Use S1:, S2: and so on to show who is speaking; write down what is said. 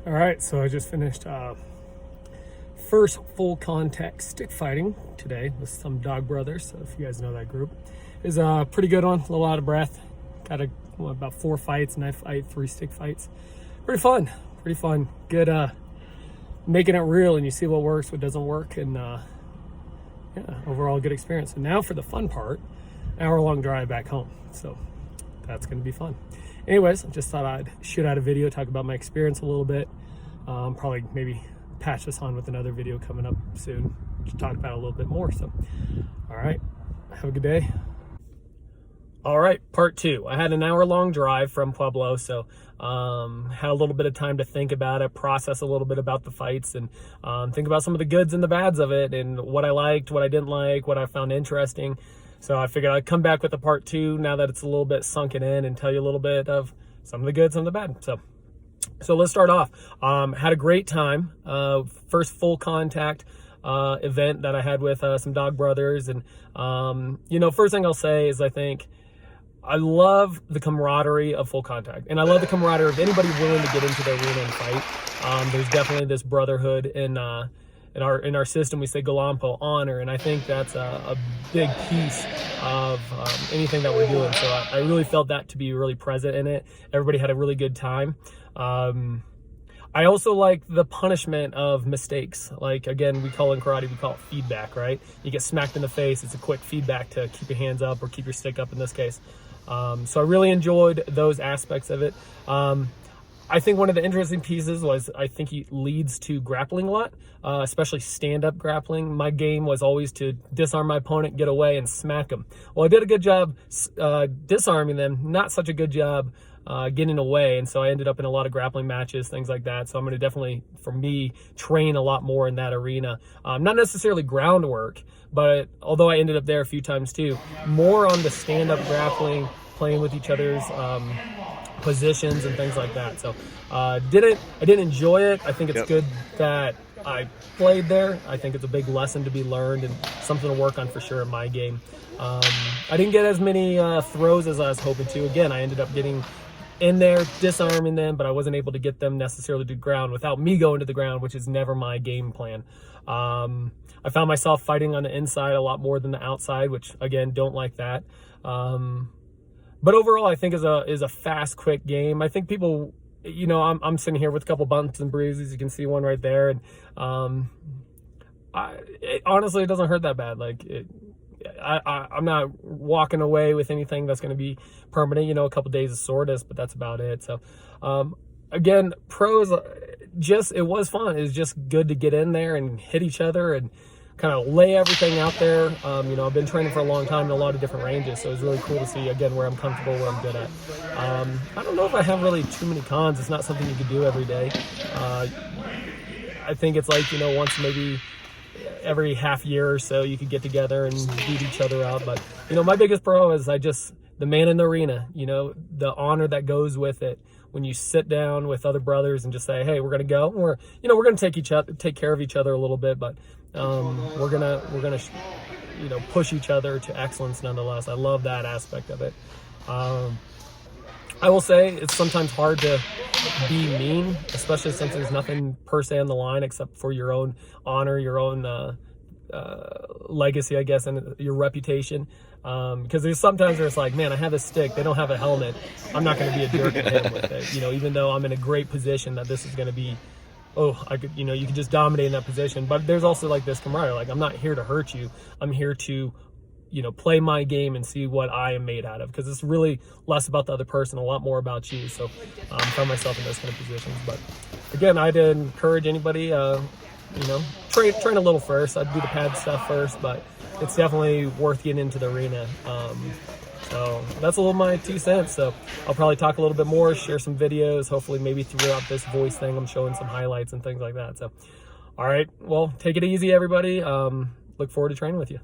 S1: All right, so I just finished first full contact stick fighting today with some Dog Brothers. So if you guys know that group, is a pretty good one. A little out of breath. Got about 4 fights, knife fight, 3 stick fights. Pretty fun. Good. Making it real, and you see what works, what doesn't work, and yeah, overall good experience. And now for the fun part, hour-long drive back home. So that's going to be fun. Anyways, I just thought I'd shoot out a video, talk about my experience a little bit. Probably maybe patch this on with another video coming up soon to talk about it a little bit more. So, all right, have a good day. All right, part 2. I had an hour-long drive from Pueblo, so had a little bit of time to think about it, process a little bit about the fights, and think about some of the goods and the bads of it, and what I liked, what I didn't like, what I found interesting. So I figured I'd come back with a part 2 now that it's a little bit sunken in and tell you a little bit of some of the good, some of the bad. So let's start off. Had a great time. First full contact event that I had with some Dog Brothers. And, first thing I'll say is I love the camaraderie of full contact. And I love the camaraderie of anybody willing to get into the arena and fight. There's definitely this brotherhood in our system. We say Galampo, honor, and I think that's a big piece of anything that we're doing. So I really felt that to be really present in it. Everybody had a really good time. I also like the punishment of mistakes. Like, again, we call in karate, we call it feedback, right? You get smacked in the face, it's a quick feedback to keep your hands up or keep your stick up in this case. So I really enjoyed those aspects of it. I think one of the interesting pieces was I think he leads to grappling a lot, especially stand-up grappling. My game was always to disarm my opponent, get away, and smack them. Well, I did a good job disarming them, not such a good job getting away, and so I ended up in a lot of grappling matches, things like that. So I'm going to definitely, for me, train a lot more in that arena. Not necessarily groundwork, but although I ended up there a few times too, more on the stand-up grappling, playing with each other's positions and things like that. So I didn't enjoy it. I think it's good that I played there. I think it's a big lesson to be learned and something to work on for sure in my game. I didn't get as many throws as I was hoping to. Again, I ended up getting in there, disarming them, but I wasn't able to get them necessarily to the ground without me going to the ground, which is never my game plan. I found myself fighting on the inside a lot more than the outside, which again, don't like that. But overall, I think is a fast, quick game. I think people, I'm sitting here with a couple bumps and bruises. You can see one right there, and honestly, it doesn't hurt that bad. I'm not walking away with anything that's going to be permanent. A couple days of soreness, but that's about it. So, again, pros, it was fun. It was just good to get in there and hit each other and kind of lay everything out there. I've been training for a long time in a lot of different ranges, so it was really cool to see, again, where I'm comfortable, where I'm good at. I don't know if I have really too many cons. It's not something you could do every day. I think it's like, once maybe every half year or so you could get together and beat each other out. But, my biggest pro is the man in the arena, the honor that goes with it. When you sit down with other brothers and just say, hey, we're going to go, we're going to take care of each other a little bit, but we're going to push each other to excellence nonetheless. I love that aspect of it. I will say it's sometimes hard to be mean, especially since there's nothing per se on the line except for your own honor, your own legacy, I guess, and your reputation. Because there's sometimes where it's like, man, I have a stick, they don't have a helmet, I'm not going to be a jerk and hit them with it. Even though I'm in a great position that this is going to be, I could, you can just dominate in that position. But there's also this camaraderie. I'm not here to hurt you. I'm here to, play my game and see what I am made out of. Because it's really less about the other person, a lot more about you. So I found myself in those kind of positions. But again, I'd encourage anybody, train a little first. I'd do the pad stuff first, but it's definitely worth getting into the arena. So that's a little my 2 cents. So I'll probably talk a little bit more, share some videos, hopefully maybe throughout this voice thing, I'm showing some highlights and things like that. So, all right, well, take it easy, everybody. Look forward to training with you.